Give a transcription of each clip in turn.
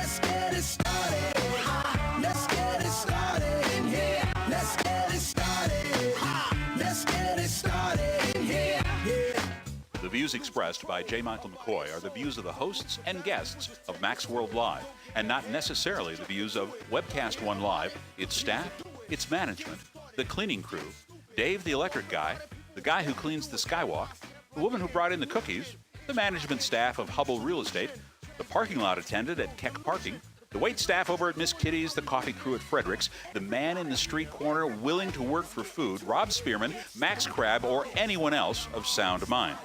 Let's get it started. Let's get it started in here. Let's get it started. Let's get it started in here. Yeah. The views expressed by J. Michael McCoy are the views of the hosts and guests of Max World Live, and not necessarily the views of Webcast One Live, its staff, its management, the cleaning crew, Dave the electric guy, the guy who cleans the skywalk, the woman who brought in the cookies, the management staff of Hubble Real Estate, the parking lot attendant at Keck Parking, the wait staff over at Miss Kitty's, the coffee crew at Frederick's, the man in the street corner willing to work for food, Rob Spearman, Max Crabb, or anyone else of sound mind.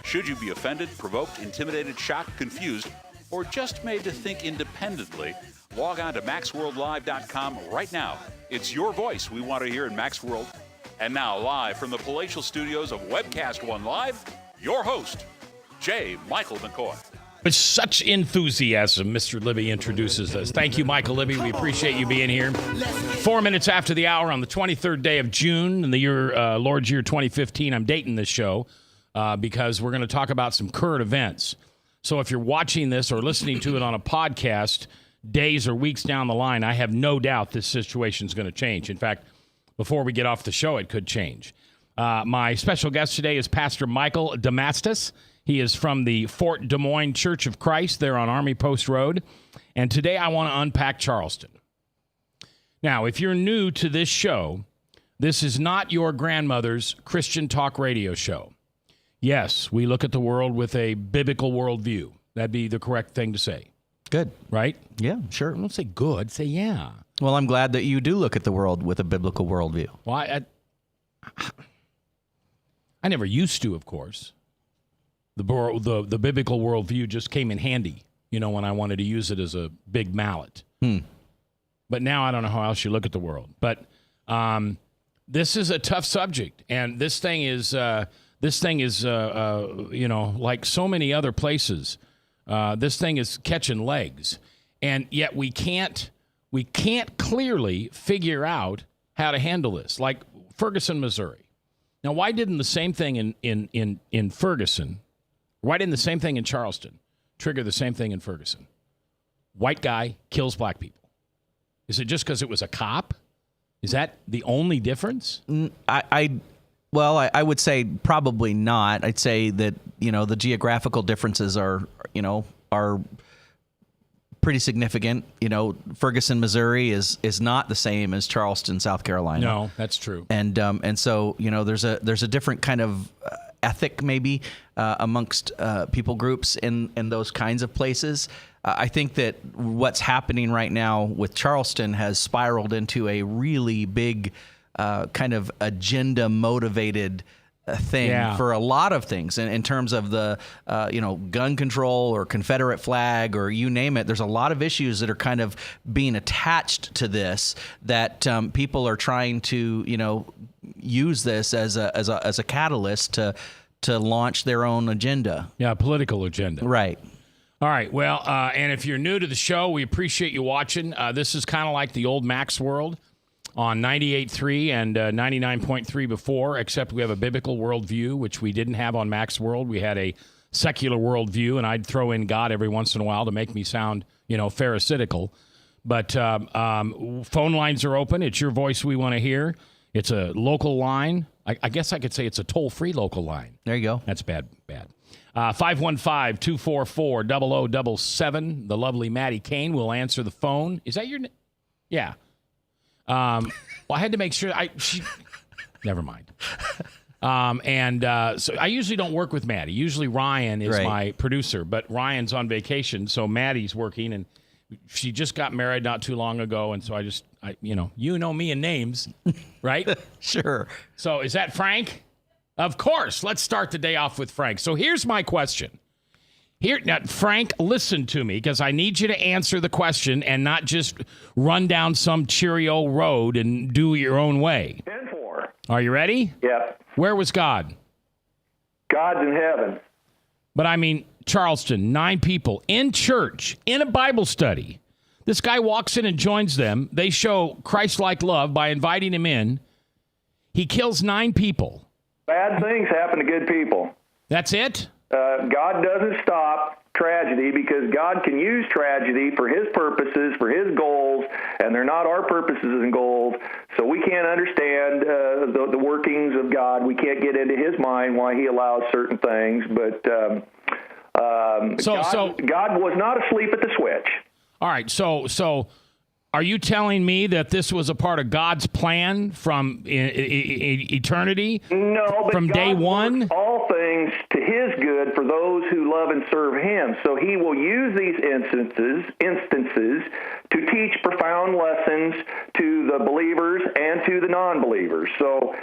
Should you be offended, provoked, intimidated, shocked, confused, or just made to think independently, log on to MaxWorldLive.com right now. It's your voice we want to hear in Max World. And now, live from the palatial studios of Webcast One Live, your host, J. Michael McCoy. With such enthusiasm, Mr. Libby introduces us. Thank you, Michael Libby. We appreciate you being here. 4 minutes after the hour on the 23rd day of June in the year, Lord's year 2015. I'm dating this show because we're going to talk about some current events. So if you're watching this or listening to it on a podcast days or weeks down the line, I have no doubt this situation is going to change. In fact, before we get off the show, it could change. My special guest today is Pastor Michael Demastus. He is from the Fort Des Moines Church of Christ there on Army Post Road. And today I want to unpack Charleston. Now, if you're new to this show, this is not your grandmother's Christian talk radio show. Yes, we look at the world with a biblical worldview. That'd be the correct thing to say. Good. Right? Yeah, sure. Don't say good, say yeah. Well, I'm glad that you do look at the world with a biblical worldview. Well, I never used to, of course. The biblical worldview just came in handy, when I wanted to use it as a big mallet. But now I don't know how else you look at the world. But this is a tough subject, and this thing is like so many other places. This thing is catching legs, and yet we can't clearly figure out how to handle this. Like Ferguson, Missouri. Now, why didn't the same thing in Ferguson? Why didn't the same thing in Charleston trigger the same thing in Ferguson? White guy kills black people. Is it just because it was a cop? Is that the only difference? I would say probably not. I'd say that, the geographical differences are pretty significant. Ferguson, Missouri is not the same as Charleston, South Carolina. No, that's true. And so, there's a different kind of ethic maybe amongst people groups in those kinds of places. I think that what's happening right now with Charleston has spiraled into a really big kind of agenda-motivated thing for a lot of things in terms of the, gun control or Confederate flag or you name it. There's a lot of issues that are kind of being attached to this that people are trying to, use this as a catalyst to launch their own agenda. Yeah, political agenda. Right. All right. Well, and if you're new to the show, we appreciate you watching. This is kind of like the old Max World on 98.3 and 99.3 before, except we have a biblical worldview, which we didn't have on Max World. We had a secular worldview, and I'd throw in God every once in a while to make me sound, pharisaical. But phone lines are open. It's your voice we want to hear. It's a local line. I guess I could say it's a toll-free local line. There you go. That's bad. 515-244-0077. The lovely Maddie Kane will answer the phone. Is that your name? Yeah. Well, I had to make sure. Never mind. So I usually don't work with Maddie. Usually Ryan is my producer, but Ryan's on vacation, so Maddie's working, and she just got married not too long ago, and so I you know me and names, right? Sure. So is that Frank? Of course. Let's start the day off with Frank. So here's my question. Now, Frank, listen to me, because I need you to answer the question and not just run down some Cheerio road and do it your own way. 10-4. Are you ready? Yeah. Where was God? God's in heaven. But I mean, Charleston, 9 people in church, in a Bible study. This guy walks in and joins them. They show Christ-like love by inviting him in. He kills 9 people. Bad things happen to good people. That's it? God doesn't stop tragedy because God can use tragedy for his purposes, for his goals, and they're not our purposes and goals. So we can't understand the workings of God. We can't get into his mind why he allows certain things. But God was not asleep at the switch. All right. So are you telling me that this was a part of God's plan from eternity? No, but from God day one? works all things to his good for those who love and serve him. So he will use these instances to teach profound lessons to the believers and to the non-believers. So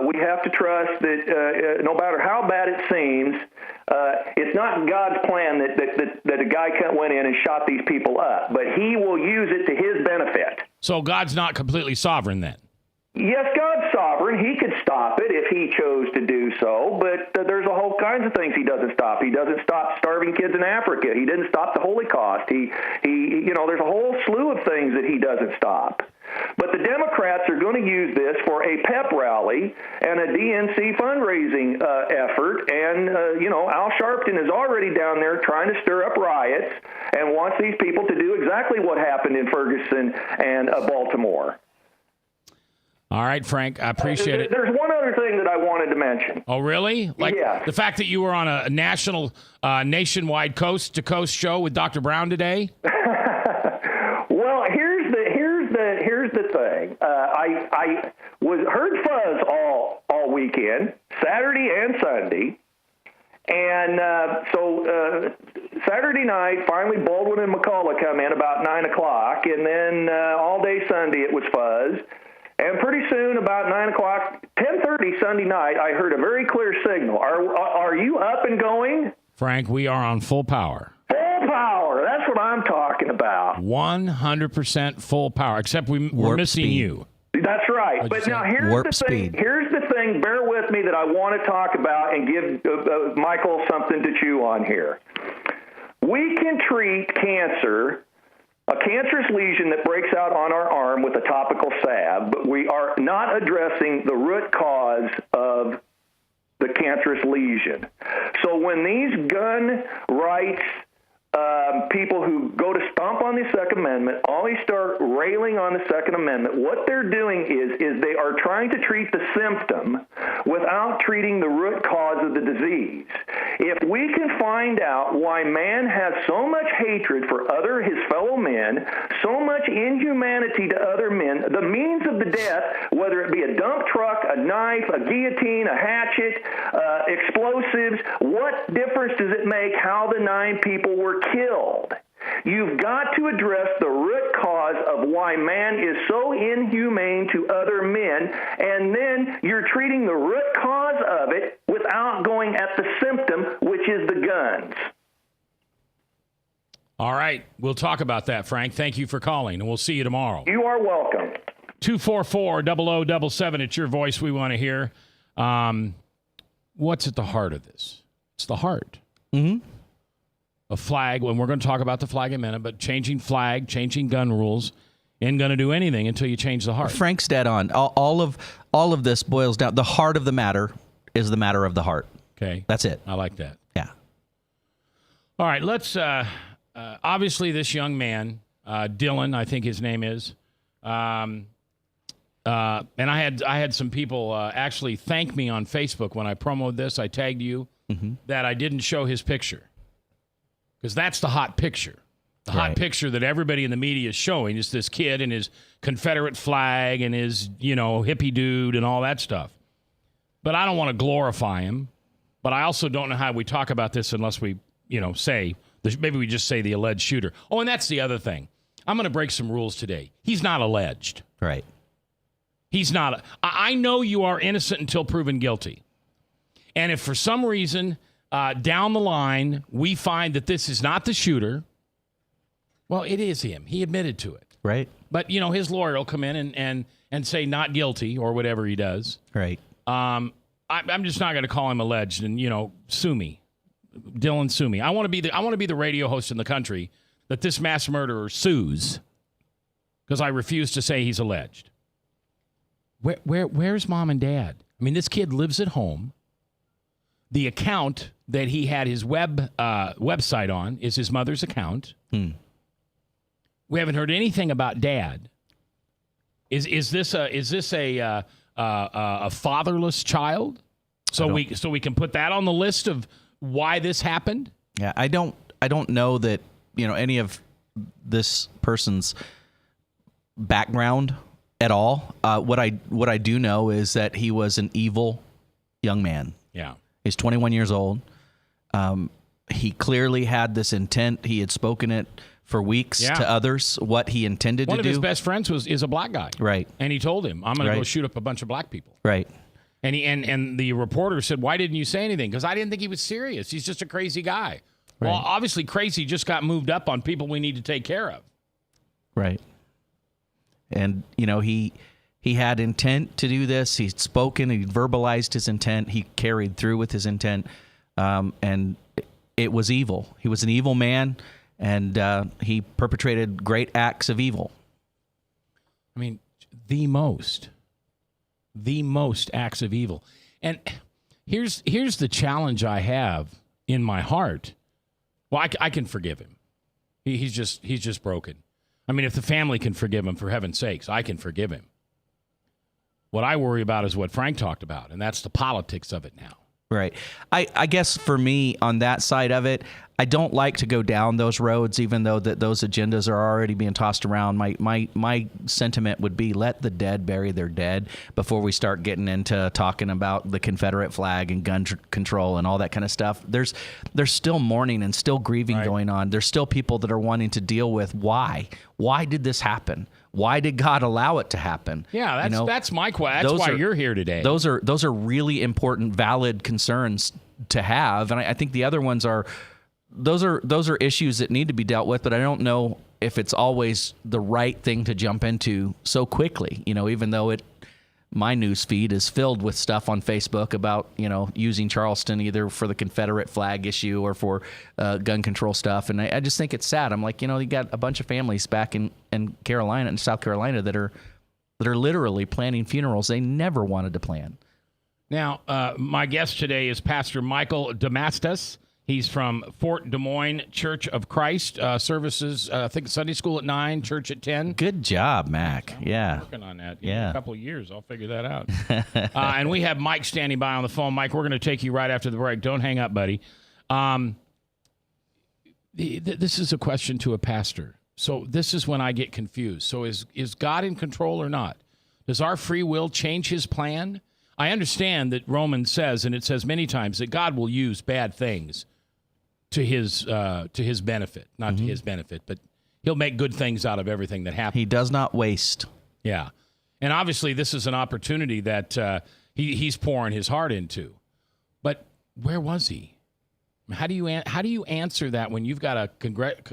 we have to trust that no matter how bad it seems, it's not God's plan that a guy went in and shot these people up, but he will use it to his benefit. So God's not completely sovereign then? Yes, God's sovereign. He could stop it if he chose to do so, but there's a whole kinds of things he doesn't stop. He doesn't stop starving kids in Africa. He didn't stop the Holocaust. There's a whole slew of things that he doesn't stop. But the Democrats are going to use this for a pep rally and a DNC fundraising effort. And, Al Sharpton is already down there trying to stir up riots and wants these people to do exactly what happened in Ferguson and Baltimore. All right, Frank, I appreciate it. There's one other thing that I wanted to mention. Oh, really? Like yes. The fact that you were on a nationwide coast-to-coast show with Dr. Brown today? Well, here's the thing. I heard fuzz all weekend, Saturday and Sunday. And so Saturday night, finally Baldwin and McCullough come in about 9 o'clock, and then all day Sunday it was fuzz. And pretty soon, about 9 o'clock, 10:30 Sunday night, I heard a very clear signal. Are you up and going? Frank, we are on full power. Full power. That's what I'm talking about. 100% full power, except we're missing you. That's right. What'd But you now say? here's Warp the thing. speed. Here's the thing. Bear with me that I want to talk about and give Michael something to chew on here. We can treat cancer, a cancerous lesion that breaks out on our arm, with a topical salve, but we are not addressing the root cause of the cancerous lesion. So when these gun rights people who go to stomp on the Second Amendment always start railing on the Second Amendment, what they're doing is they are trying to treat the symptom without treating the root cause of the disease. If we can find out why man has so much hatred for his fellow men, so much inhumanity to other men, the means of the death, whether it be a dump truck, a knife, a guillotine, a hatchet, explosives, what difference does it make how the 9 people were killed? You've got to address the root cause of why man is so inhumane to other men, and then you're treating the root cause of it without going at the symptom, which is the guns. All right. We'll talk about that, Frank. Thank you for calling, and we'll see you tomorrow. You are welcome. 244-0077. It's your voice we want to hear. What's at the heart of this? It's the heart. Mm-hmm. A flag, when we're going to talk about the flag in a minute, but changing gun rules ain't going to do anything until you change the heart. Frank's dead on. All of this boils down. The heart of the matter is the matter of the heart. Okay. That's it. I like that. Yeah. All right. Let's, obviously this young man, Dylan, I think his name is, and I had some people actually thank me on Facebook when I promoted this. I tagged you that I didn't show his picture. Because that's the hot picture. The hot picture that everybody in the media is showing is this kid and his Confederate flag and his, hippie dude and all that stuff. But I don't want to glorify him. But I also don't know how we talk about this unless we, say, maybe we just say the alleged shooter. Oh, and that's the other thing. I'm going to break some rules today. He's not alleged. Right. He's not. I know you are innocent until proven guilty. And if for some reason down the line we find that this is not the shooter, well, it is him. He admitted to it. Right. But, his lawyer will come in and say not guilty or whatever he does. Right. I'm just not going to call him alleged and, sue me. Dylan, sue me. I want to be the radio host in the country that this mass murderer sues because I refuse to say he's alleged. Where's mom and dad? I mean, this kid lives at home. The account that he had his website on is his mother's account. We haven't heard anything about Dad. Is this a fatherless child? So we can put that on the list of why this happened. Yeah, I don't know that any of this person's background at all. What I do know is that he was an evil young man. Yeah, he's 21 years old. He clearly had this intent. He had spoken it for weeks to others what he intended to do. One of his best friends is a black guy, right? And he told him, "I'm going to go shoot up a bunch of black people," right? And and the reporter said, "Why didn't you say anything?" Because I didn't think he was serious. He's just a crazy guy. Right. Well, obviously, crazy just got moved up on people we need to take care of. Right. And he had intent to do this. He'd spoken. He verbalized his intent. He carried through with his intent, and it was evil. He was an evil man. And he perpetrated great acts of evil. I mean, the most acts of evil. And here's the challenge I have in my heart. Well, I can forgive him. He's just broken. I mean, if the family can forgive him, for heaven's sakes, I can forgive him. What I worry about is what Frank talked about, and that's the politics of it now. Right. I guess for me on that side of it, I don't like to go down those roads, even though that those agendas are already being tossed around. My sentiment would be let the dead bury their dead before we start getting into talking about the Confederate flag and gun control and all that kind of stuff. There's still mourning and still grieving going on. There's still people that are wanting to deal with why did this happen? Why did God allow it to happen? Yeah, that's my question. That's why you're here today. Those are really important, valid concerns to have, and I think the other ones are. Those are issues that need to be dealt with, but I don't know if it's always the right thing to jump into so quickly. Even though my news feed is filled with stuff on Facebook about using Charleston either for the Confederate flag issue or for gun control stuff, and I just think it's sad. I'm like, you got a bunch of families back in Carolina and South Carolina that are literally planning funerals they never wanted to plan. Now, my guest today is Pastor Michael Demastus. He's from Fort Des Moines Church of Christ, services, I think Sunday school at 9, church at 10. Good job, Mac. I'm working on that. In a couple of years, I'll figure that out. And we have Mike standing by on the phone. Mike, we're going to take you right after the break. Don't hang up, buddy. This is a question to a pastor. So this is when I get confused. So is God in control or not? Does our free will change his plan? I understand that Romans says, and it says many times, that God will use bad things to his benefit, not to his benefit, but he'll make good things out of everything that happens. He does not waste. Yeah, and obviously this is an opportunity that he's pouring his heart into. But where was he? How do you answer that when you've got a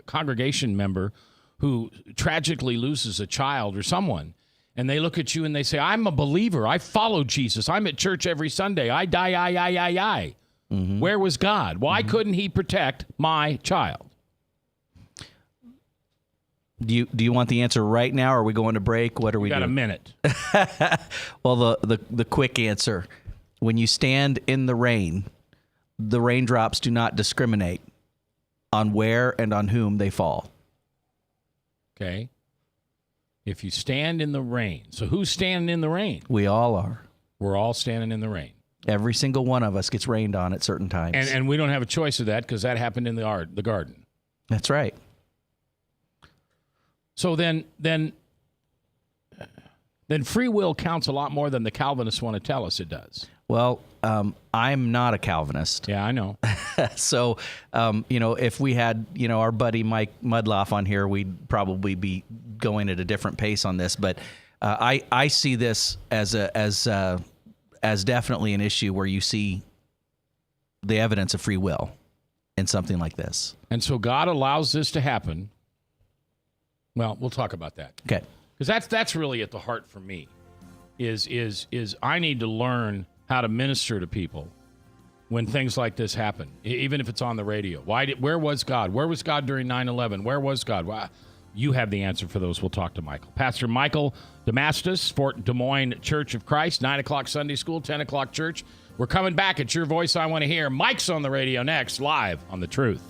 congregation member who tragically loses a child or someone, and they look at you and they say, "I'm a believer. I follow Jesus. I'm at church every Sunday. I die. Mm-hmm. Where was God? Why couldn't he protect my child?" Do you want the answer right now, or are we going to break? What are we doing? Got a minute. Well, the quick answer: when you stand in the raindrops do not discriminate on where and on whom they fall. Okay. If you stand in the rain. So who's standing in the rain? We all are. We're all standing in the rain. Every single one of us gets rained on at certain times. And we don't have a choice of that because that happened in the garden. That's right. So then free will counts a lot more than the Calvinists want to tell us it does. Well, I'm not a Calvinist. Yeah, I know. So, if we had, our buddy Mike Mudloff on here, we'd probably be going at a different pace on this. But I see this as definitely an issue where you see the evidence of free will in something like this. And so God allows this to happen. Well, we'll talk about that. Okay. Because that's really at the heart for me. Is I need to learn how to minister to people when things like this happen, even if it's on the radio. Where was God? Where was God during 9/11? Where was God? You have the answer for those. We'll talk to Michael. Pastor Michael Demastus, Fort Des Moines Church of Christ, 9 o'clock Sunday school, 10 o'clock church. We're coming back. It's Your Voice I Want to Hear. Mike's on the radio next, live on The Truth.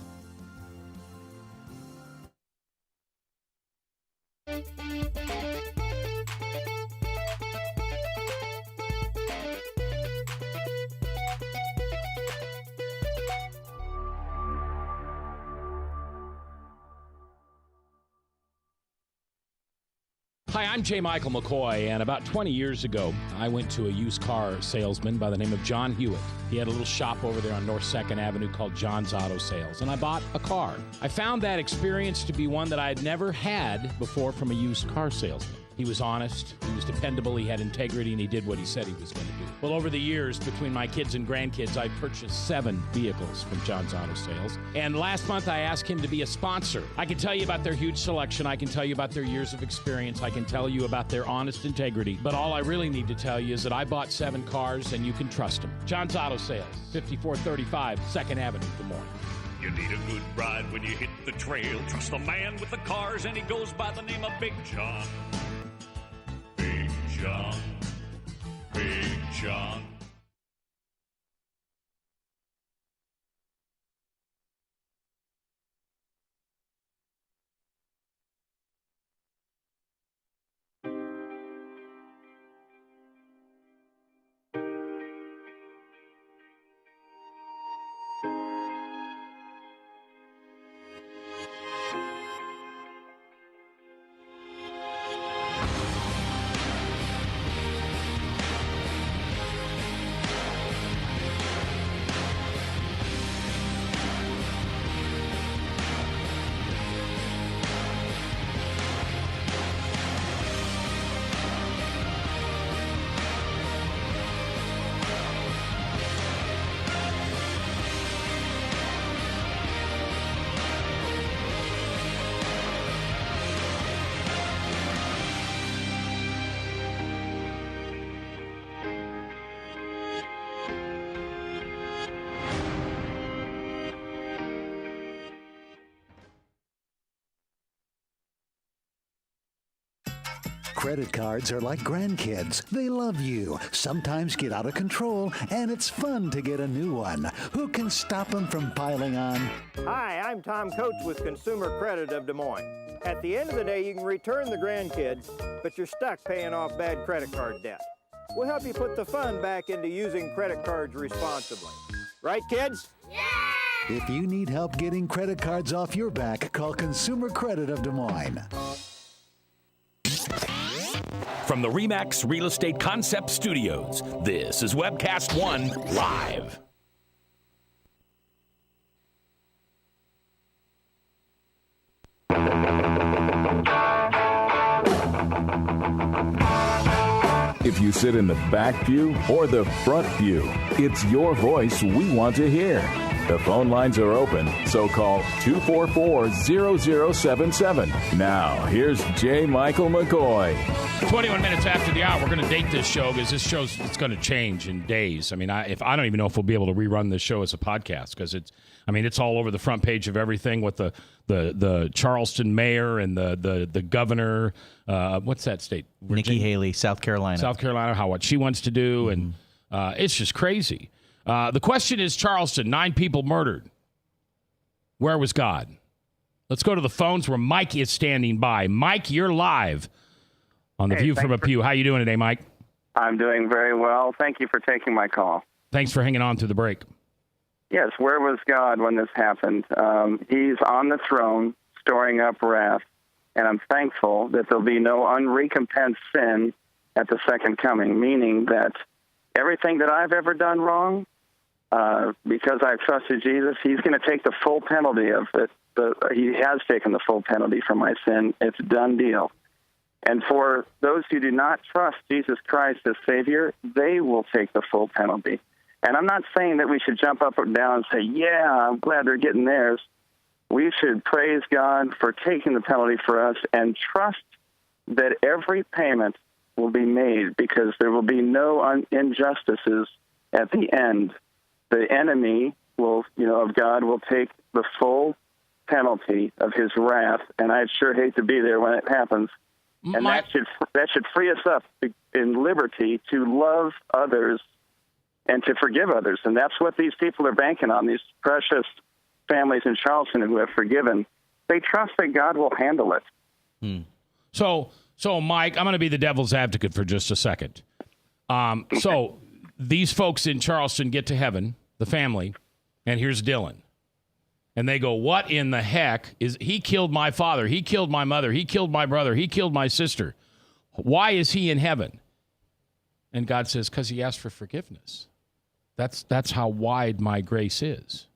Hi, I'm J. Michael McCoy, and about 20 years ago, I went to a used car salesman by the name of John Hewitt. He had a little shop over there on North 2nd Avenue called John's Auto Sales, and I bought a car. I found that experience to be one that I had never had before from a used car salesman. He was honest, he was dependable, he had integrity, and he did what he said he was going to do. Well, over the years, between my kids and grandkids, I purchased 7 vehicles from John's Auto Sales. And last month, I asked him to be a sponsor. I can tell you about their huge selection. I can tell you about their years of experience. I can tell you about their honest integrity. But all I really need to tell you is that I bought 7 cars, and you can trust them. John's Auto Sales, 5435 2nd Avenue, Des Moines. You need a good ride when you hit the trail. Trust the man with the cars, and he goes by the name of Big John. Big John. Big John. Credit cards are like grandkids. They love you, sometimes get out of control, and it's fun to get a new one. Who can stop them from piling on? Hi, I'm Tom Coates with Consumer Credit of Des Moines. At the end of the day, you can return the grandkids, but you're stuck paying off bad credit card debt. We'll help you put the fun back into using credit cards responsibly. Right, kids? Yeah! If you need help getting credit cards off your back, call Consumer Credit of Des Moines. From the RE/MAX Real Estate Concept Studios, this is Webcast One Live. If you sit in the back pew or the front pew, it's your voice we want to hear. The phone lines are open, so call 244-0077. Now, here's J. Michael McCoy. 21 minutes after the hour, we're going to date this show because this show's it's going to change in days. I mean, I don't even know if we'll be able to rerun this show as a podcast because it's all over the front page of everything with the Charleston mayor and the governor. What's that state? Nikki Haley, South Carolina. What she wants to do, and it's just crazy. The question is, Charleston, 9 people murdered. Where was God? Let's go to the phones where Mike is standing by. Mike, you're live on The View from a Pew. How you doing today, Mike? I'm doing very well. Thank you for taking my call. Thanks for hanging on through the break. Yes, where was God when this happened? He's on the throne, storing up wrath, and I'm thankful that there'll be no unrecompensed sin at the second coming, meaning that everything that I've ever done wrong, because I've trusted Jesus, he's going to take the full penalty of it. He has taken the full penalty for my sin. It's a done deal. And for those who do not trust Jesus Christ as Savior, they will take the full penalty. And I'm not saying that we should jump up and down and say, yeah, I'm glad they're getting theirs. We should praise God for taking the penalty for us and trust that every payment will be made because there will be no injustices at the end. The enemy will, of God will take the full penalty of his wrath, and I'd sure hate to be there when it happens. And that should free us up in liberty to love others and to forgive others. And that's what these people are banking on, these precious families in Charleston who have forgiven. They trust that God will handle it. So Mike, I'm going to be the devil's advocate for just a second. So these folks in Charleston get to heaven, the family, and here's Dylan. And they go, what in the heck is he killed my father? He killed my mother. He killed my brother. He killed my sister. Why is he in heaven? And God says, because he asked for forgiveness. That's how wide my grace is.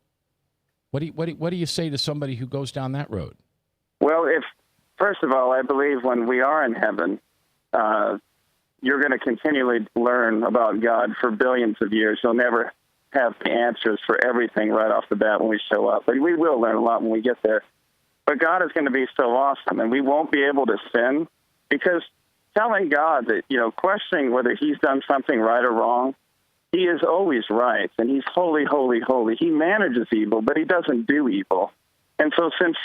What do you say to somebody who goes down that road? Well, first of all, I believe when we are in heaven, you're going to continually learn about God for billions of years. You'll never have the answers for everything right off the bat when we show up. But we will learn a lot when we get there. But God is going to be so awesome, and we won't be able to sin because telling God that, questioning whether he's done something right or wrong, he is always right, and he's holy, holy, holy. He manages evil, but he doesn't do evil. And so since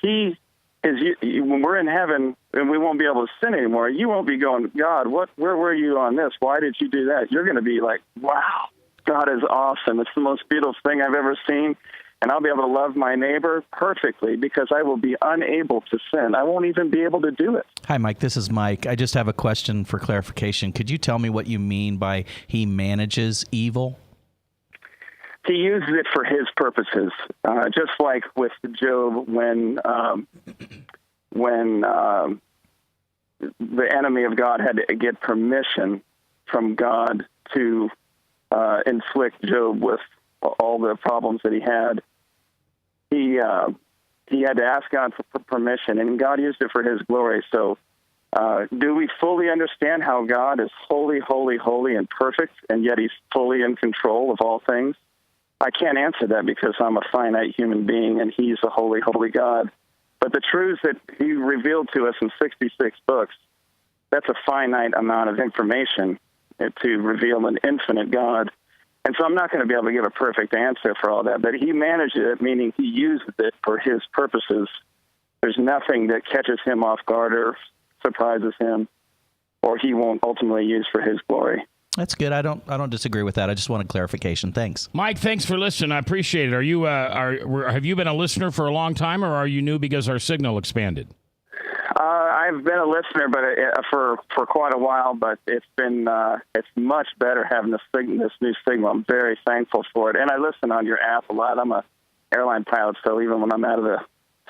he is, when we're in heaven and we won't be able to sin anymore, you won't be going, God, where were you on this? Why did you do that? You're going to be like, wow, God is awesome. It's the most beautiful thing I've ever seen. And I'll be able to love my neighbor perfectly because I will be unable to sin. I won't even be able to do it. Hi, Mike. This is Mike. I just have a question for clarification. Could you tell me what you mean by he manages evil? He uses it for his purposes, just like with Job when the enemy of God had to get permission from God to inflict Job with all the problems that he had. He had to ask God for permission, and God used it for his glory. So do we fully understand how God is holy, holy, holy, and perfect, and yet he's fully in control of all things? I can't answer that because I'm a finite human being, and he's a holy, holy God. But the truths that he revealed to us in 66 books, that's a finite amount of information to reveal an infinite God. And so I'm not going to be able to give a perfect answer for all that, but he managed it, meaning he used it for his purposes. There's nothing that catches him off guard or surprises him, or he won't ultimately use for his glory. That's good. I don't disagree with that. I just wanted clarification. Thanks, Mike. Thanks for listening. I appreciate it. Are you have you been a listener for a long time, or are you new because our signal expanded? I've been a listener, but for quite a while. But it's much better having this new signal. I'm very thankful for it, and I listen on your app a lot. I'm a airline pilot, so even when I'm out of the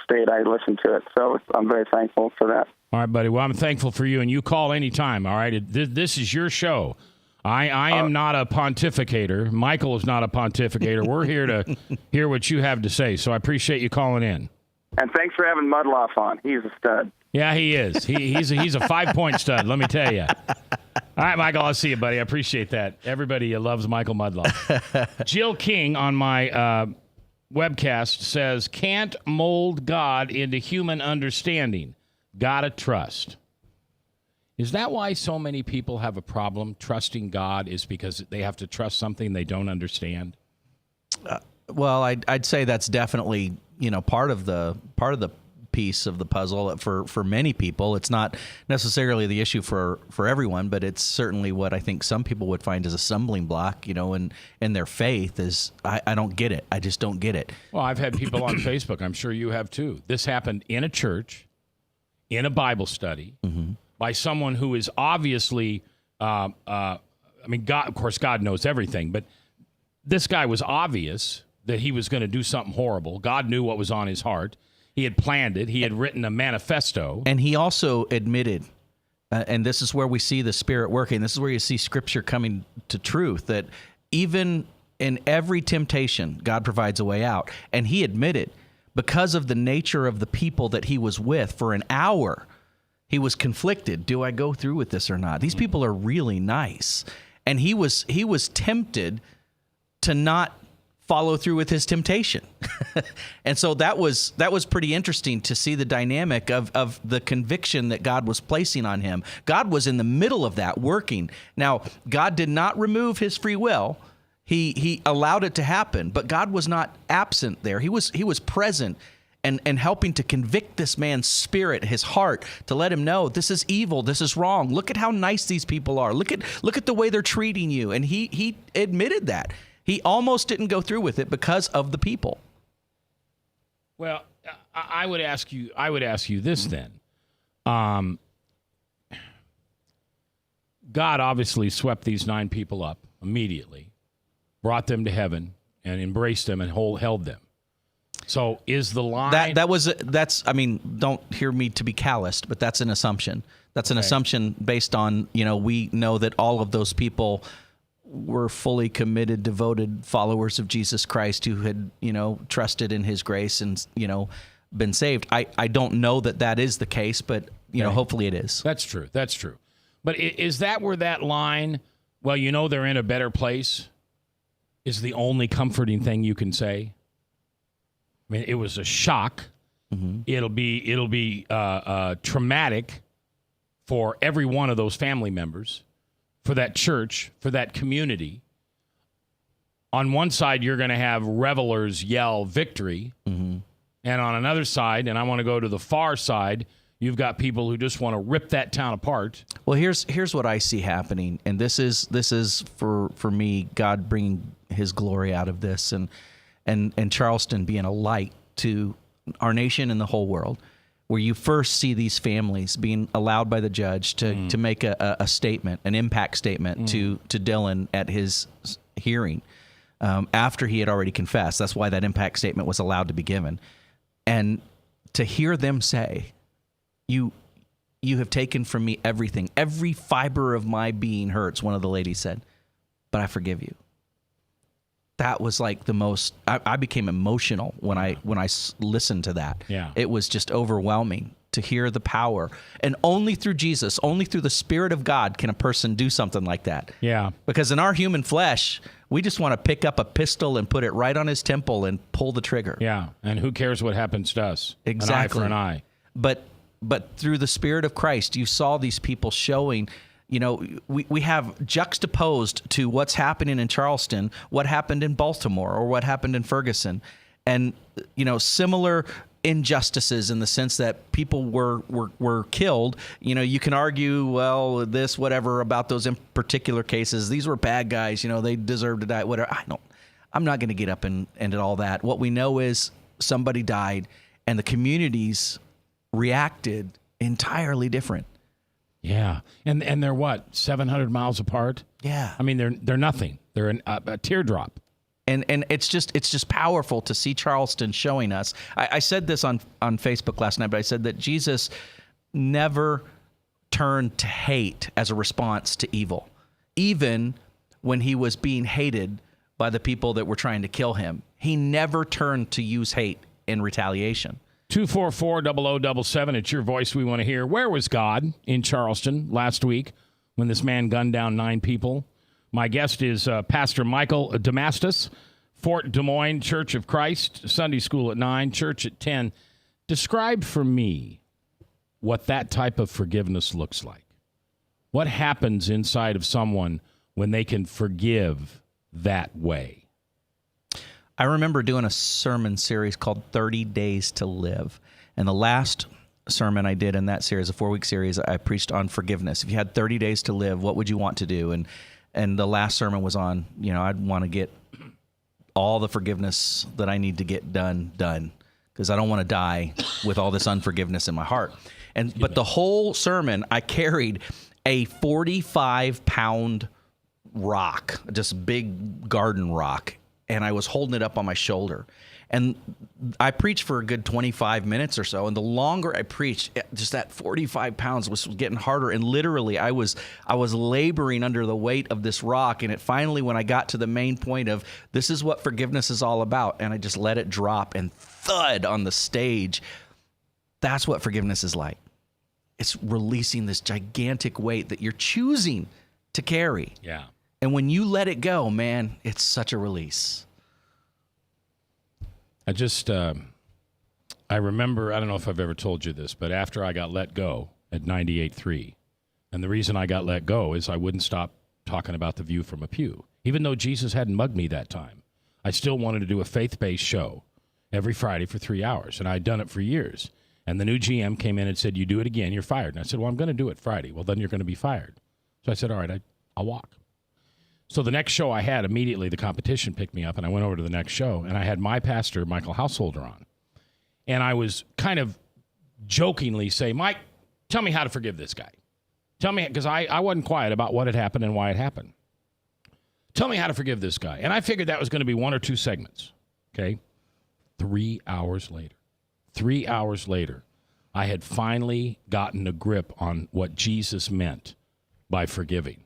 state, I listen to it. So I'm very thankful for that. All right, buddy. Well, I'm thankful for you, and you call anytime. All right, this is your show. I am not a pontificator. Michael is not a pontificator. We're here to hear what you have to say. So I appreciate you calling in. And thanks for having Mudloff on. He's a stud. Yeah, he is. He's a 5-point stud, let me tell you. All right, Michael, I'll see you, buddy. I appreciate that. Everybody loves Michael Mudloff. Jill King on my webcast says, can't mold God into human understanding. Gotta trust. Is that why so many people have a problem trusting God, is because they have to trust something they don't understand? Well, I'd say that's definitely, part of the piece of the puzzle for many people. It's not necessarily the issue for everyone, but it's certainly what I think some people would find as a stumbling block, in their faith is, I don't get it. I just don't get it. Well, I've had people on Facebook, I'm sure you have too. This happened in a church, in a Bible study, by someone who is obviously, God, of course, God knows everything, but this guy was obvious that he was going to do something horrible. God knew what was on his heart. He had planned it. He had written a manifesto. And he also admitted, and this is where we see the Spirit working, this is where you see Scripture coming to truth, that even in every temptation, God provides a way out. And he admitted, because of the nature of the people that he was with for an hour, he was conflicted. Do I go through with this or not? These people are really nice. And he was tempted to not follow through with his temptation. And so that was pretty interesting to see the dynamic of the conviction that God was placing on him. God was in the middle of that working. Now, God did not remove his free will. He allowed it to happen, but God was not absent there. He was present. and helping to convict this man's spirit, his heart, to let him know this is evil, this is wrong. Look at how nice these people are. Look at the way they're treating you. And he admitted that. He almost didn't go through with it because of the people. Well, I would ask you this then. God obviously swept these 9 people up immediately, brought them to heaven, and embraced them and held them. So is the line that's I mean, don't hear me to be calloused, but that's an assumption. That's an assumption based on, we know that all of those people were fully committed, devoted followers of Jesus Christ who had, trusted in his grace and, been saved. I don't know that is the case, but, hopefully it is. That's true. But is that where that line, well, they're in a better place, is the only comforting thing you can say? I mean, it was a shock. Mm-hmm. It'll be traumatic for every one of those family members, for that church, for that community. On one side, you're going to have revelers yell victory. Mm-hmm. And on another side, and I want to go to the far side, you've got people who just want to rip that town apart. Well, here's what I see happening, and this is for me, God bringing his glory out of this, and Charleston being a light to our nation and the whole world, where you first see these families being allowed by the judge to make a statement, an impact statement to Dylan at his hearing after he had already confessed. That's why that impact statement was allowed to be given. And to hear them say, you have taken from me everything. Every fiber of my being hurts, one of the ladies said, but I forgive you. That was like the most, I became emotional when I listened to that. Yeah. It was just overwhelming to hear the power. And only through Jesus, only through the Spirit of God can a person do something like that. Yeah. Because in our human flesh, we just want to pick up a pistol and put it right on his temple and pull the trigger. Yeah. And who cares what happens to us? Exactly. An eye for an eye. But through the Spirit of Christ, you saw these people showing, we have juxtaposed to what's happening in Charleston, what happened in Baltimore or what happened in Ferguson. And, similar injustices in the sense that people were killed. You can argue, well, this, whatever, about those in particular cases. These were bad guys, they deserve to die, whatever. I'm not going to get up and into all that. What we know is somebody died and the communities reacted entirely different. Yeah. And they're what, 700 miles apart? Yeah. I mean, they're nothing. They're a teardrop. And it's just powerful to see Charleston showing us. I said this on Facebook last night, but I said that Jesus never turned to hate as a response to evil, even when he was being hated by the people that were trying to kill him. He never turned to use hate in retaliation. 244-0077. It's your voice we want to hear. Where was God in Charleston last week when this man gunned down 9 people? My guest is Pastor Michael Demastus, Fort Des Moines Church of Christ, Sunday school at 9, church at 10. Describe for me what that type of forgiveness looks like. What happens inside of someone when they can forgive that way? I remember doing a sermon series called 30 Days to Live. And the last sermon I did in that series, a 4-week series, I preached on forgiveness. If you had 30 days to live, what would you want to do? And the last sermon was on, I'd want to get all the forgiveness that I need to get done, because I don't want to die with all this unforgiveness in my heart. But the whole sermon, I carried a 45-pound rock, just big garden rock, and I was holding it up on my shoulder. And I preached for a good 25 minutes or so. And the longer I preached, just that 45 pounds was getting harder. And literally, I was laboring under the weight of this rock. And it finally, when I got to the main point of this is what forgiveness is all about, and I just let it drop and thud on the stage. That's what forgiveness is like. It's releasing this gigantic weight that you're choosing to carry. Yeah. And when you let it go, man, it's such a release. I remember, I don't know if I've ever told you this, but after I got let go at 98.3, and the reason I got let go is I wouldn't stop talking about the view from a pew. Even though Jesus hadn't mugged me that time, I still wanted to do a faith-based show. every Friday for 3 hours. And I'd done it for years. And the new GM came in and said, you do it again, you're fired. And I said, well, I'm going to do it Friday. Well, then you're going to be fired. So I said, all right, I'll walk. So the next show I had, immediately the competition picked me up, and I went over to the next show, and I had my pastor, Michael Householder, on. And I was kind of jokingly say, Mike, tell me how to forgive this guy. Tell me, because I wasn't quiet about what had happened and why it happened. Tell me how to forgive this guy. And I figured that was going to be 1 or 2 segments, okay? 3 hours later, I had finally gotten a grip on what Jesus meant by forgiving.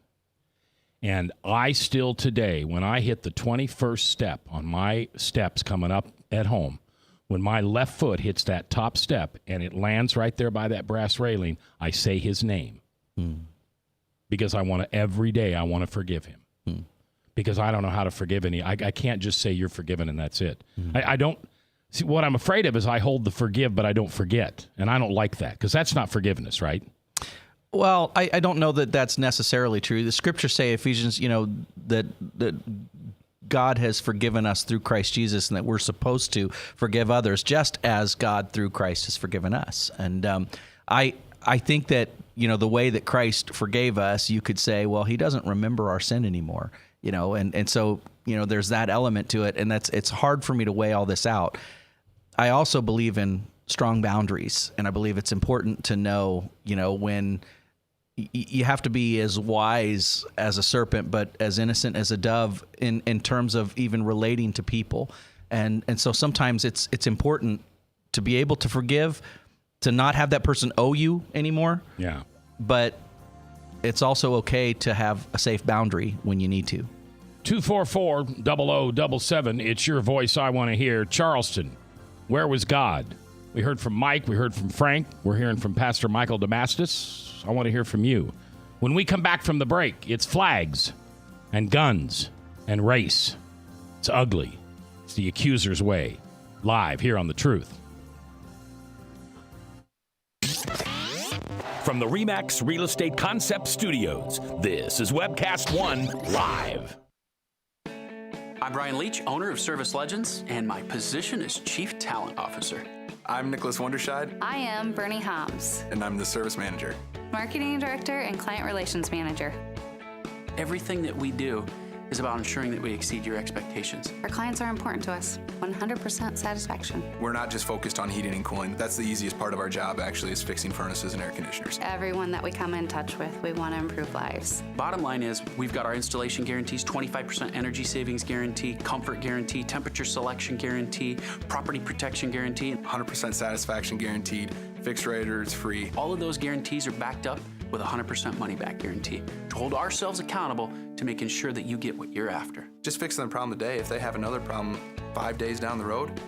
And I still today, when I hit the 21st step on my steps coming up at home, when my left foot hits that top step and it lands right there by that brass railing, I say his name. Because every day I want to forgive him. Because I don't know how to forgive any. I can't just say you're forgiven and that's it. I don't. See, what I'm afraid of is I hold the forgive, but I don't forget. And I don't like that because that's not forgiveness, right? Well, I don't know that that's necessarily true. The scriptures say, Ephesians, that God has forgiven us through Christ Jesus and that we're supposed to forgive others just as God through Christ has forgiven us. And I think that, the way that Christ forgave us, you could say, well, he doesn't remember our sin anymore, and so, there's that element to it. And it's hard for me to weigh all this out. I also believe in strong boundaries, and I believe it's important to know, when you have to be as wise as a serpent, but as innocent as a dove in terms of even relating to people. And so sometimes it's important to be able to forgive, to not have that person owe you anymore. Yeah. But it's also okay to have a safe boundary when you need to. 244-0077. It's your voice I want to hear. Charleston, where was God? We heard from Mike. We heard from Frank. We're hearing from Pastor Michael Demastus. I want to hear from you. When we come back from the break, it's flags and guns and race. It's ugly. It's the accuser's way. Live here on The Truth. From the RE/MAX Real Estate Concept Studios, this is Webcast One Live. I'm Brian Leach, owner of Service Legends, and my position is Chief Talent Officer. I'm Nicholas Wonderscheid. I am Bernie Hobbs. And I'm the Service Manager. Marketing Director and Client Relations Manager. Everything that we do is about ensuring that we exceed your expectations. Our clients are important to us. 100% satisfaction. We're not just focused on heating and cooling. That's the easiest part of our job, actually, is fixing furnaces and air conditioners. Everyone that we come in touch with, we want to improve lives. Bottom line is, we've got our installation guarantees, 25% energy savings guarantee, comfort guarantee, temperature selection guarantee, property protection guarantee. 100% satisfaction guaranteed, fixed rate or it's free. All of those guarantees are backed up with a 100% money-back guarantee to hold ourselves accountable to making sure that you get what you're after. Just fixing the problem today. If they have another problem 5 days down the road,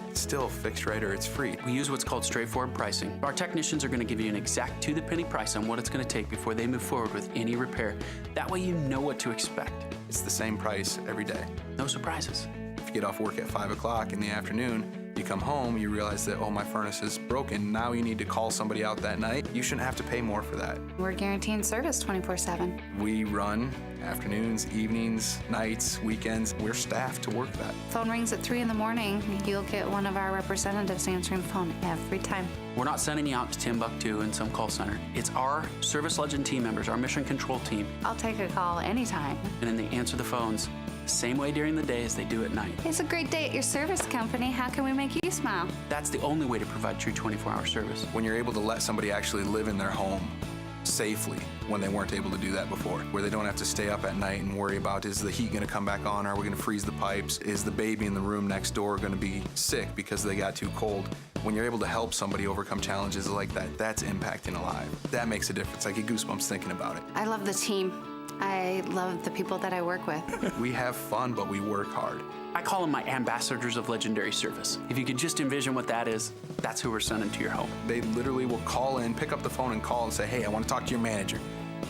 it's still fixed rate or it's free. We use what's called straightforward pricing. Our technicians are going to give you an exact to-the-penny price on what it's going to take before they move forward with any repair. That way you know what to expect. It's the same price every day. No surprises. If you get off work at 5 o'clock in the afternoon, you come home, you realize that, oh, my furnace is broken. Now you need to call somebody out that night. You shouldn't have to pay more for that. We're guaranteeing service 24/7. We run afternoons, evenings, nights, weekends. We're staffed to work that. Phone rings at 3 in the morning. You'll get one of our representatives answering the phone every time. We're not sending you out to Timbuktu in some call center. It's our Service Legend team members, our mission control team. I'll take a call anytime. And then they answer the phones the same way during the day as they do at night. It's a great day at your service company. How can we make you smile? That's the only way to provide true 24-hour service. When you're able to let somebody actually live in their home safely when they weren't able to do that before, where they don't have to stay up at night and worry about, is the heat going to come back on? Are we going to freeze the pipes? Is the baby in the room next door going to be sick because they got too cold? When you're able to help somebody overcome challenges like that, that's impacting a life. That makes a difference. I get goosebumps thinking about it. I love the team. I love the people that I work with. We have fun, but we work hard. I call them my ambassadors of legendary service. If you could just envision what that is, that's who we're sending to your home. They literally will call in, pick up the phone and call and say, hey, I want to talk to your manager.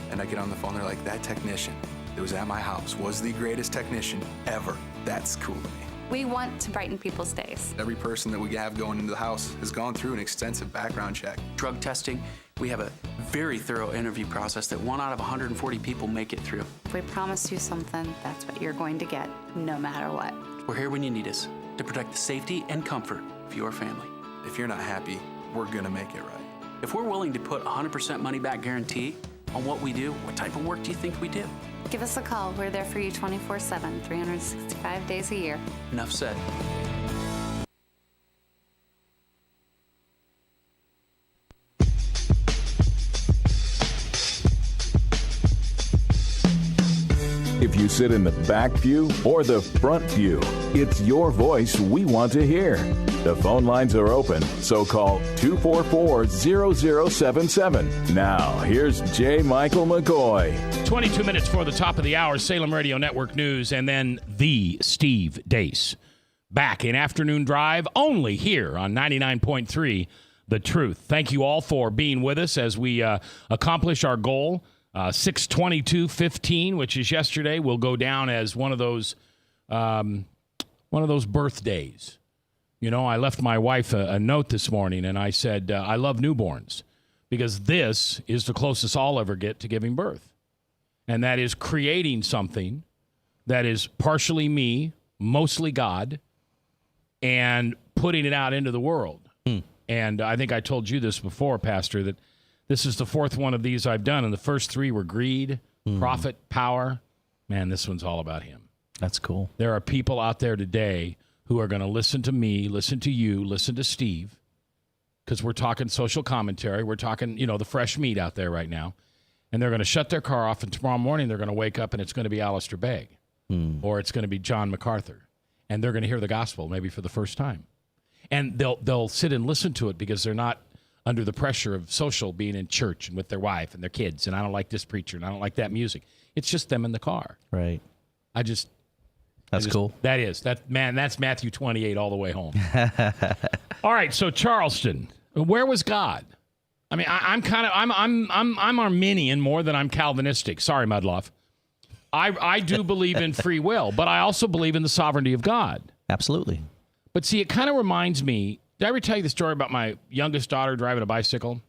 And I get on the phone, they're like, that technician that was at my house was the greatest technician ever. That's cool to me. We want to brighten people's days. Every person that we have going into the house has gone through an extensive background check. Drug testing. We have a very thorough interview process that 1 out of 140 people make it through. If we promise you something, that's what you're going to get, no matter what. We're here when you need us. to protect the safety and comfort of your family. If you're not happy, we're going to make it right. If we're willing to put 100% money back guarantee on what we do, what type of work do you think we do? Give us a call. We're there for you 24/7, 365 days a year. Enough said. If you sit in the back pew or the front pew, it's your voice we want to hear. The phone lines are open, so call 244-0077. Now, here's J. Michael McCoy. 22 minutes for the top of the hour, Salem Radio Network News, and then the Steve Deace. Back in Afternoon Drive, only here on 99.3 The Truth. Thank you all for being with us as we accomplish our goal. 6/22/15, which is yesterday, will go down as one of those birthdays. You know, I left my wife a note this morning, and I said, I love newborns because this is the closest I'll ever get to giving birth. And that is creating something that is partially me, mostly God, and putting it out into the world. And I think I told you this before, Pastor, that this is the fourth one of these I've done, and the first three were greed, profit, power. Man, this one's all about him. That's cool. There are people out there today who are going to listen to me, listen to you, listen to Steve, because we're talking social commentary. We're talking, the fresh meat out there right now. And they're going to shut their car off, and tomorrow morning they're going to wake up, and it's going to be Alistair Begg, or it's going to be John MacArthur. And they're going to hear the gospel maybe for the first time. And they'll sit and listen to it because they're not under the pressure of social, being in church and with their wife and their kids, and I don't like this preacher, and I don't like that music. It's just them in the car. Right. That's cool. That's Matthew 28 all the way home. All right, so Charleston, where was God? I mean, I'm Arminian more than I'm Calvinistic. Sorry, Mudloff. I do believe in free will, but I also believe in the sovereignty of God. Absolutely. But see, it kind of reminds me. Did I ever tell you the story about my youngest daughter driving a bicycle?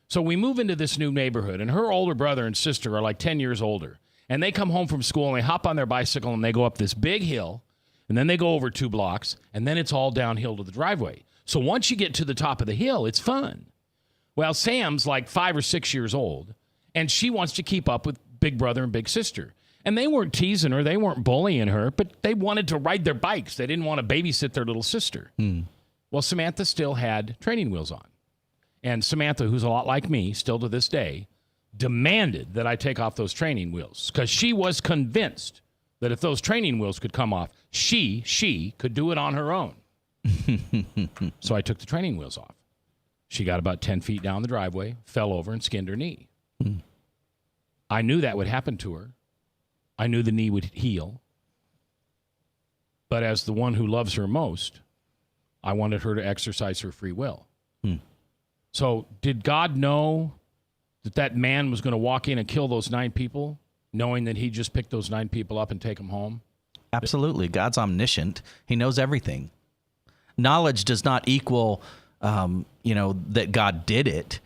So we move into this new neighborhood, and her older brother and sister are like 10 years older. And they come home from school, and they hop on their bicycle, and they go up this big hill, and then they go over 2 blocks, and then it's all downhill to the driveway. So once you get to the top of the hill, it's fun. Well, Sam's like 5 or 6 years old, and she wants to keep up with big brother and big sister. And they weren't teasing her. They weren't bullying her, but they wanted to ride their bikes. They didn't want to babysit their little sister. Well, Samantha still had training wheels on. And Samantha, who's a lot like me, still to this day, demanded that I take off those training wheels because she was convinced that if those training wheels could come off, she could do it on her own. So I took the training wheels off. She got about 10 feet down the driveway, fell over, and skinned her knee. I knew that would happen to her. I knew the knee would heal. But as the one who loves her most, I wanted her to exercise her free will. So did God know that man was going to walk in and kill those 9 people, knowing that he just picked those 9 people up and take them home? Absolutely. God's omniscient. He knows everything. Knowledge does not equal, that God did it.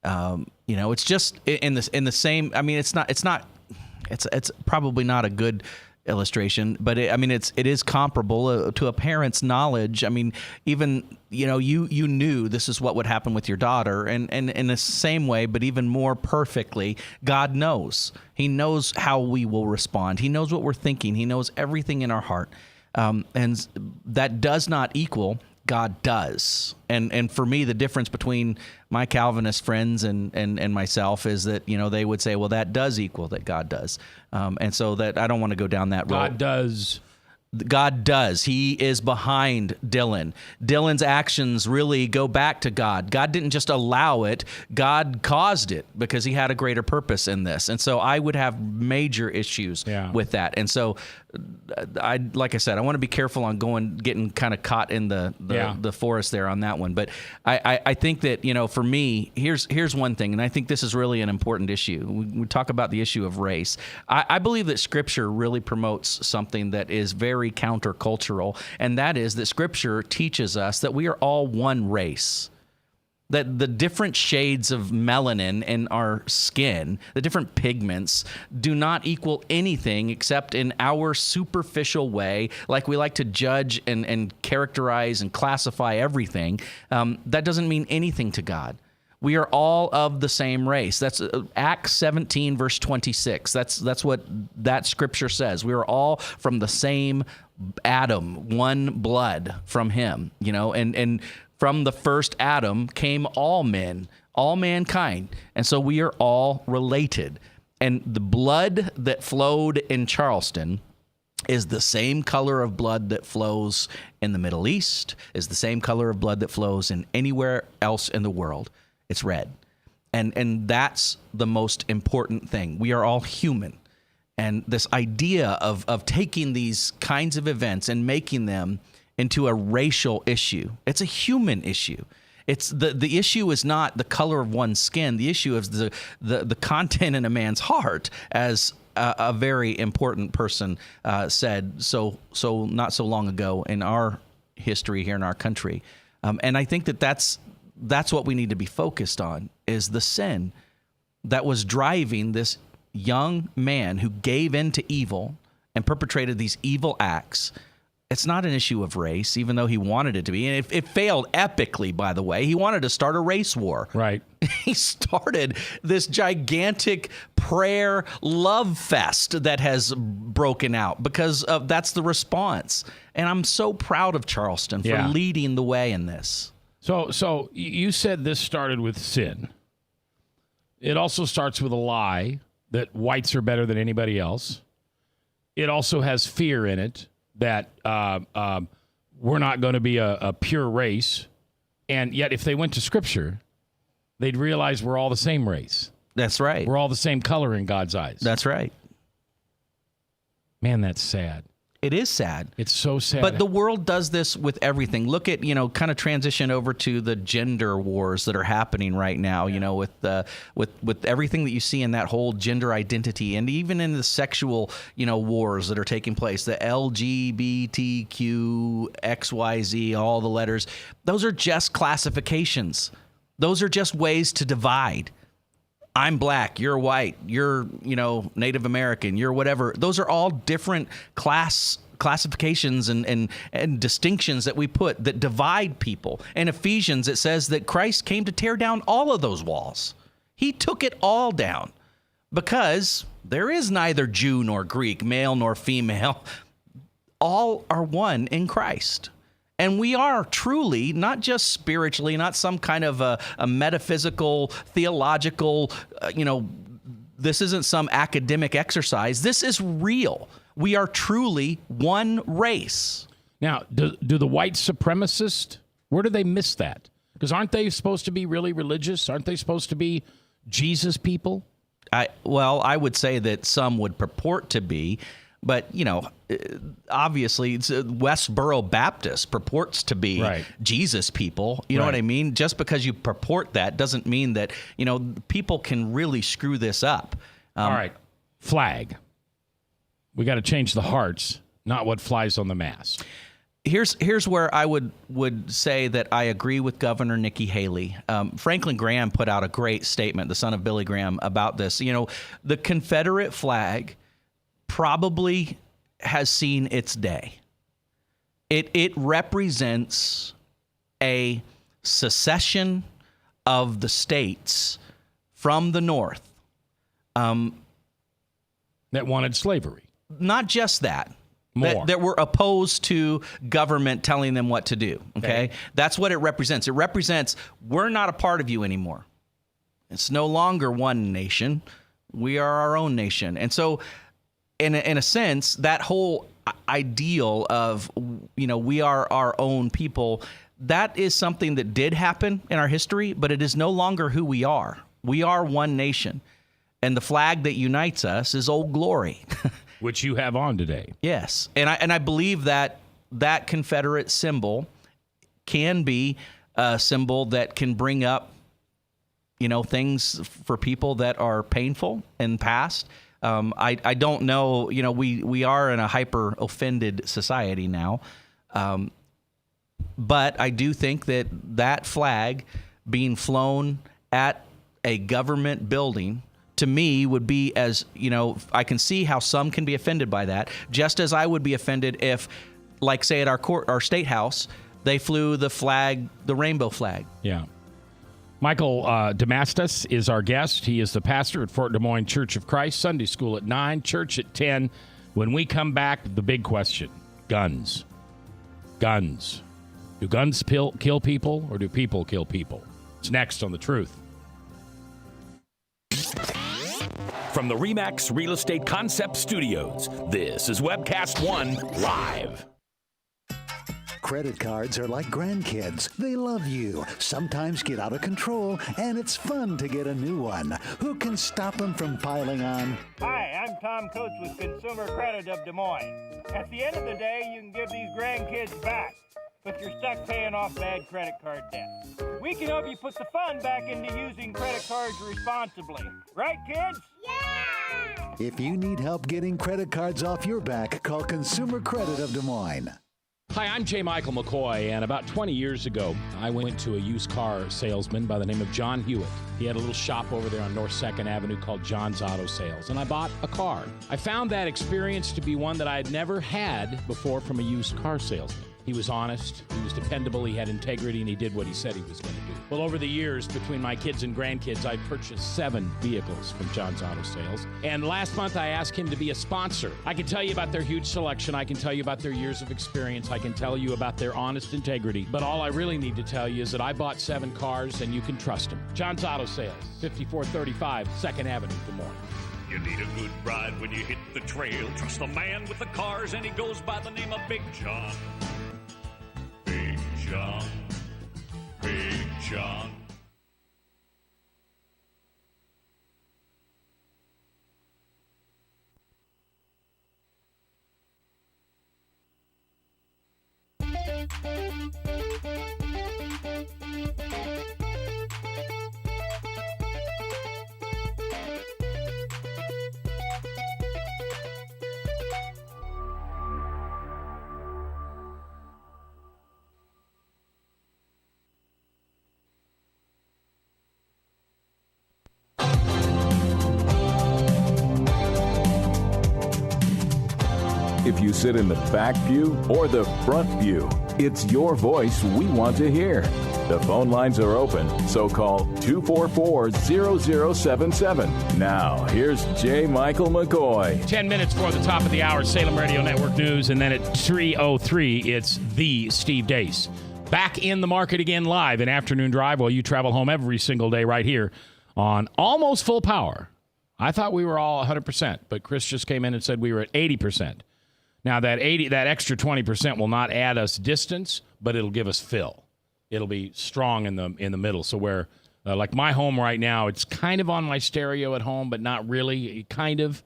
It's just in the same. I mean, it's probably not a good illustration, but it is comparable to a parent's knowledge. I mean, even you knew this is what would happen with your daughter, and in the same way, but even more perfectly, God knows. He knows how we will respond. He knows what we're thinking. He knows everything in our heart, and that does not equal God does. And for me, the difference between my Calvinist friends and myself is that, they would say, well, that does equal that God does. And so that I don't want to go down that road. God does. God does. He is behind Dylan. Dylan's actions really go back to God. God didn't just allow it. God caused it because he had a greater purpose in this. And so I would have major issues with that. And so like I said, I want to be careful on getting kind of caught in the forest there on that one. But I think that, for me, here's one thing, and I think this is really an important issue. We talk about the issue of race. I believe that Scripture really promotes something that is very countercultural, and that is that Scripture teaches us that we are all one race. That the different shades of melanin in our skin, the different pigments, do not equal anything except in our superficial way, like we like to judge and characterize and classify everything. That doesn't mean anything to God. We are all of the same race. That's Acts 17, verse 26. That's what that scripture says. We are all from the same Adam, one blood from him, and from the first Adam came all men, all mankind. And so we are all related. And the blood that flowed in Charleston is the same color of blood that flows in the Middle East, is the same color of blood that flows in anywhere else in the world. It's red. And that's the most important thing. We are all human. And this idea of taking these kinds of events and making them into a racial issue. It's a human issue. It's the issue is not the color of one's skin. The issue is the content in a man's heart, as a very important person said so not so long ago in our history here in our country. And I think that's what we need to be focused on, is the sin that was driving this young man who gave in to evil and perpetrated these evil acts. It's not an issue of race, even though he wanted it to be. And it failed epically, by the way. He wanted to start a race war. Right. He started this gigantic prayer love fest that has broken out because that's the response. And I'm so proud of Charleston for leading the way in this. So you said this started with sin. It also starts with a lie that whites are better than anybody else. It also has fear in it that we're not going to be a pure race. And yet if they went to Scripture, they'd realize we're all the same race. That's right. We're all the same color in God's eyes. That's right. Man, that's sad. It is sad. It's so sad. But the world does this with everything. Look at, kind of transition over to the gender wars that are happening right now, with everything that you see in that whole gender identity, and even in the sexual, wars that are taking place, the LGBTQ, XYZ, all the letters. Those are just classifications. Those are just ways to divide. I'm black, you're white, you're, Native American, you're whatever. Those are all different classifications and distinctions that we put that divide people. In Ephesians, it says that Christ came to tear down all of those walls. He took it all down because there is neither Jew nor Greek, male nor female. All are one in Christ. And we are truly, not just spiritually, not some kind of a metaphysical, theological, this isn't some academic exercise. This is real. We are truly one race. Now, do the white supremacists, where do they miss that? Because aren't they supposed to be really religious? Aren't they supposed to be Jesus people? I would say that some would purport to be. But, obviously, Westboro Baptist purports to be Jesus people. You know what I mean? Just because you purport that doesn't mean that, people can really screw this up. All right. Flag. We got to change the hearts, not what flies on the mast. Here's where I would say that I agree with Governor Nikki Haley. Franklin Graham put out a great statement, the son of Billy Graham, about this. The Confederate flag probably has seen its day. It represents a secession of the states from the North. That wanted slavery. Not just that. More. That were opposed to government telling them what to do. Okay? That's what it represents. It represents we're not a part of you anymore. It's no longer one nation. We are our own nation. And so in a sense, that whole ideal of, we are our own people, that is something that did happen in our history, but it is no longer who we are. We are one nation. And the flag that unites us is Old Glory. Which you have on today. Yes. And I believe that Confederate symbol can be a symbol that can bring up, things for people that are painful in the past. I don't know, we are in a hyper offended society now. But I do think that flag being flown at a government building, to me, would be, as I can see how some can be offended by that, just as I would be offended if, like, say, at our state house, they flew the rainbow flag. Yeah. Michael Demastus is our guest. He is the pastor at Fort Des Moines Church of Christ. Sunday school at 9, church at 10. When we come back, the big question: guns. Guns. Do guns kill people, or do people kill people? It's next on The Truth. From the RE/MAX Real Estate Concept Studios, this is Webcast One Live. Credit cards are like grandkids. They love you, sometimes get out of control, and it's fun to get a new one. Who can stop them from piling on? Hi, I'm Tom Coates with Consumer Credit of Des Moines. At the end of the day, you can give these grandkids back, but you're stuck paying off bad credit card debt. We can help you put the fun back into using credit cards responsibly. Right, kids? Yeah! If you need help getting credit cards off your back, call Consumer Credit of Des Moines. Hi, I'm J. Michael McCoy, and about 20 years ago, I went to a used car salesman by the name of John Hewitt. He had a little shop over there on North 2nd Avenue called John's Auto Sales, and I bought a car. I found that experience to be one that I had never had before from a used car salesman. He was honest, he was dependable, he had integrity, and he did what he said he was going to do. Well, over the years, between my kids and grandkids, I've purchased 7 vehicles from John's Auto Sales. And last month, I asked him to be a sponsor. I can tell you about their huge selection. I can tell you about their years of experience. I can tell you about their honest integrity. But all I really need to tell you is that I bought 7 cars, and you can trust them. John's Auto Sales, 5435 2nd Avenue, Des Moines. You need a good ride when you hit the trail. Trust the man with the cars, and he goes by the name of Big John. Big John. Big John. If you sit in the back pew or the front pew, it's your voice we want to hear. The phone lines are open, so call 244-0077. Now, here's J. Michael McCoy. 10 minutes before the top of the hour, Salem Radio Network News, and then at 3:03, it's the Steve Deace. Back in the market again, live in Afternoon Drive, while you travel home every single day right here on almost full power. I thought we were all 100%, but Chris just came in and said we were at 80%. Now, that extra 20% will not add us distance, but it'll give us fill. It'll be strong in the middle. So where, like my home right now, it's kind of on my stereo at home, but not really. Kind of.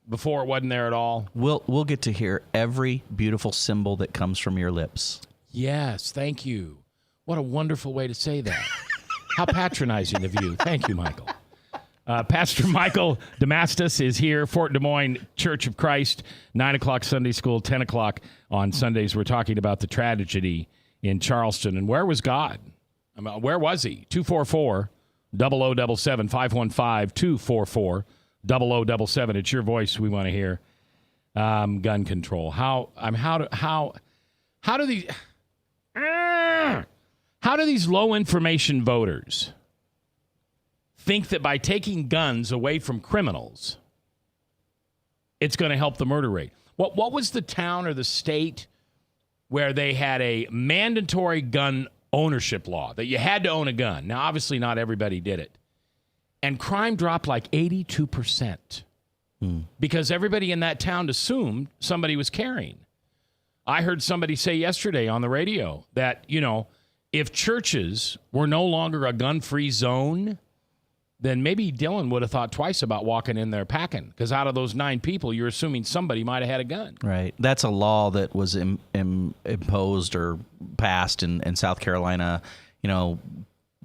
Before it wasn't there at all. We'll get to hear every beautiful symbol that comes from your lips. Yes, thank you. What a wonderful way to say that. How patronizing of you. Thank you, Michael. Pastor Michael Demastus is here, Fort Des Moines Church of Christ, 9 o'clock Sunday school, 10 o'clock on Sundays. We're talking about the tragedy in Charleston. And where was God? I mean, where was he? 244-0077, 515-244-0077. It's your voice we want to hear. Gun control. How do these low information voters think that by taking guns away from criminals, it's going to help the murder rate? What was the town or the state where they had a mandatory gun ownership law that you had to own a gun? Now, obviously, not everybody did it. And crime dropped like 82% because everybody in that town assumed somebody was carrying. I heard somebody say yesterday on the radio that, if churches were no longer a gun-free zone, then maybe Dylan would have thought twice about walking in there packing, because out of those 9 people, you're assuming somebody might have had a gun. Right. That's a law that was imposed or passed in South Carolina,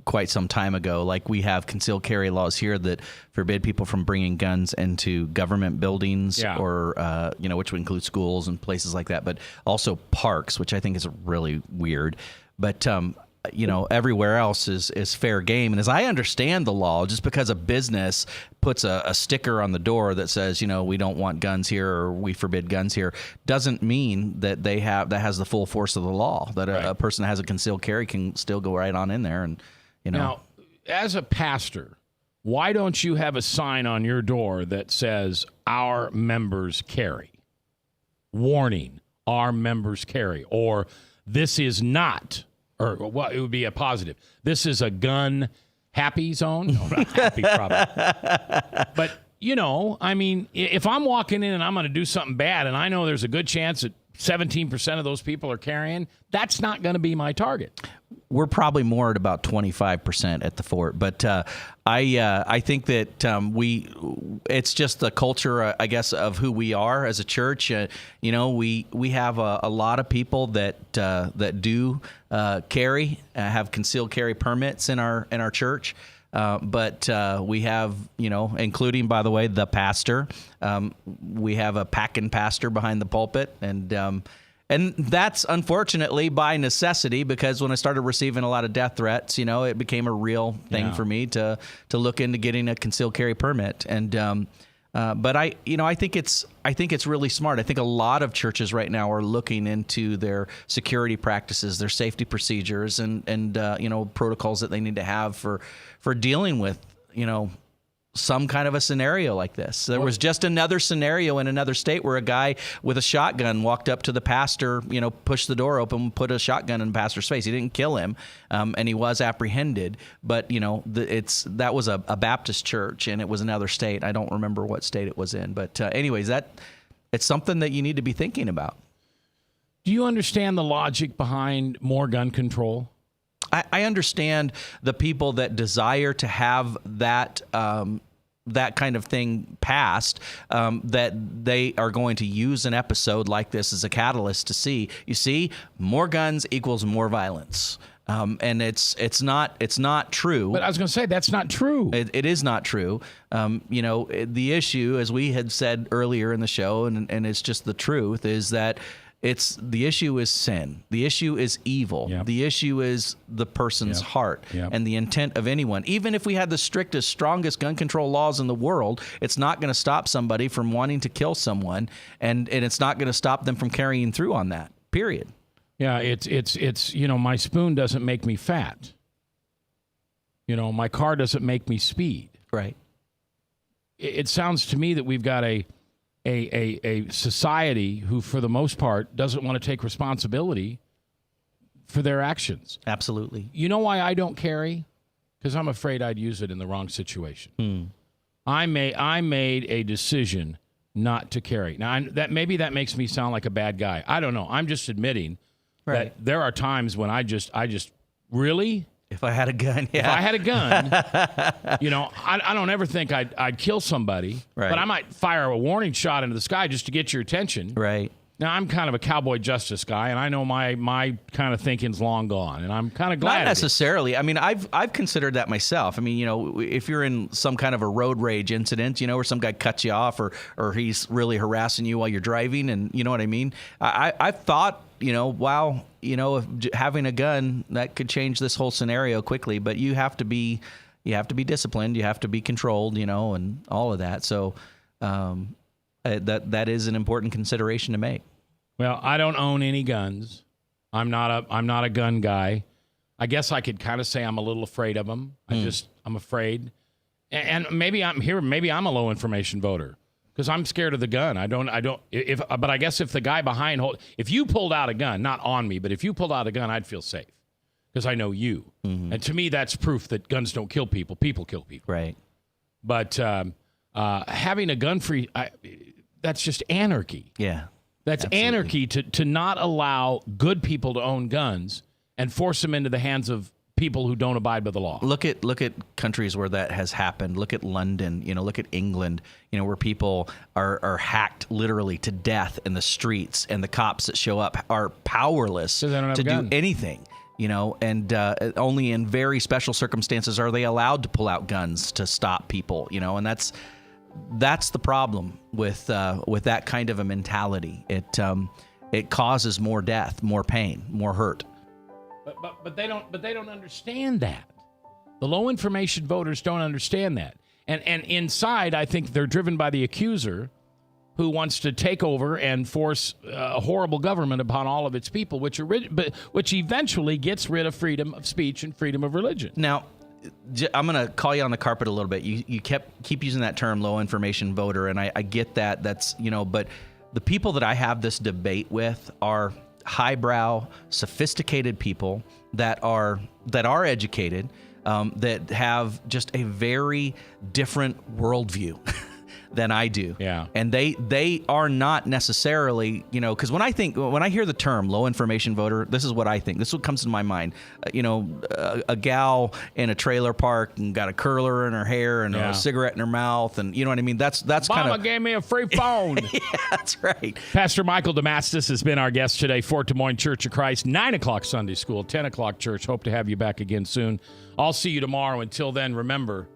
quite some time ago. Like we have concealed carry laws here that forbid people from bringing guns into government buildings or, which would include schools and places like that, but also parks, which I think is really weird. But everywhere else is fair game. And as I understand the law, just because a business puts a sticker on the door that says, we don't want guns here or we forbid guns here, doesn't mean that that has the full force of the law, that a person that has a concealed carry can still go right on in there. And, Now, as a pastor, why don't you have a sign on your door that says, "Our members carry"? Warning, our members carry. Or this is not, or what it would be a positive. This is a gun happy zone. No, not happy, probably. But, if I'm walking in and I'm going to do something bad and I know there's a good chance that 17% of ththose people are carrying, that's not going to be my target. We're probably more at about 25% at the fort, but I think that it's just the culture, I guess, of who we are as a church. We have a lot of people that do carry, have concealed carry permits in our church. But we have, including, by the way, the pastor. We have a packing pastor behind the pulpit, and that's unfortunately by necessity, because when I started receiving a lot of death threats, it became a real thing for me to look into getting a concealed carry permit. And but I think it's really smart. I think a lot of churches right now are looking into their security practices, their safety procedures, and protocols that they need to have for dealing with some kind of a scenario like this. There was just another scenario in another state where a guy with a shotgun walked up to the pastor, pushed the door open, put a shotgun in the pastor's face. He didn't kill him, and he was apprehended. But that was a Baptist church, and it was another state. I don't remember what state it was in, but anyways, it's something that you need to be thinking about. Do you understand the logic behind more gun control? I understand the people that desire to have that kind of thing passed, that they are going to use an episode like this as a catalyst to see. You see, more guns equals more violence. And it's not true. But I was going to say, that's not true. It is not true. The issue, as we had said earlier in the show, and it's just the truth, is that the issue is sin. The issue is evil. Yep. The issue is the person's heart and the intent of anyone. Even if we had the strictest, strongest gun control laws in the world, it's not going to stop somebody from wanting to kill someone, and it's not going to stop them from carrying through on that, period. Yeah, it's my spoon doesn't make me fat. My car doesn't make me speed. Right. It sounds to me that we've got a society who, for the most part, doesn't want to take responsibility for their actions. Absolutely. You know why I don't carry? Because I'm afraid I'd use it in the wrong situation. I made a decision not to carry. Now, that makes me sound like a bad guy. I don't know. I'm just admitting that there are times when I just really. If I had a gun, If I had a gun, I don't ever think I'd kill somebody, but I might fire a warning shot into the sky just to get your attention. Right. Now, I'm kind of a cowboy justice guy, and I know my kind of thinking's long gone, and I'm kind of glad. Not necessarily. I mean, I've considered that myself. I mean, if you're in some kind of a road rage incident, where some guy cuts you off or he's really harassing you while you're driving, and you know what I mean? I've thought, wow, if having a gun, that could change this whole scenario quickly, but you have to be disciplined, you have to be controlled, and all of that. So that is an important consideration to make. Well, I don't own any guns. I'm not a gun guy. I guess I could kind of say I'm a little afraid of them. I'm afraid. And maybe I'm a low information voter, because I'm scared of the gun. But I guess if the guy behind if you pulled out a gun, not on me, but if you pulled out a gun, I'd feel safe, because I know you. Mm-hmm. And to me, that's proof that guns don't kill people. People kill people. Right. But having a gun-free, that's just anarchy. Yeah. That's absolutely anarchy to not allow good people to own guns and force them into the hands of people who don't abide by the law. Look at countries where that has happened. Look at London. Look at England. Where people are hacked literally to death in the streets, and the cops that show up are powerless to do anything. And only in very special circumstances are they allowed to pull out guns to stop people. And that's the problem with that kind of a mentality. It causes more death, more pain, more hurt. But they don't understand that. The low information voters don't understand that. And inside, I think they're driven by the accuser who wants to take over and force a horrible government upon all of its people, which eventually gets rid of freedom of speech and freedom of religion. Now, I'm going to call you on the carpet a little bit. You keep using that term, low information voter, and I get that. That's, but the people that I have this debate with are highbrow, sophisticated people that are educated, that have just a very different worldview than I do. Yeah. And they are not necessarily, because when I hear the term low information voter, this is what I think. This is what comes to my mind. A gal in a trailer park and got a curler in her hair and a cigarette in her mouth, and you know what I mean? That's kind of. Mama gave me a free phone. Yeah, that's right. Pastor Michael Demastus has been our guest today. Fort Des Moines Church of Christ, 9 o'clock Sunday School, 10 o'clock church. Hope to have you back again soon. I'll see you tomorrow. Until then, remember,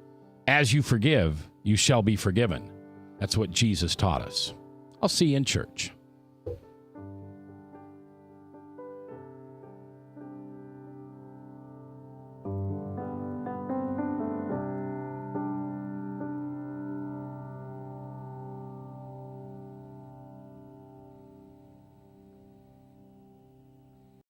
as you forgive, you shall be forgiven. That's what Jesus taught us. I'll see you in church.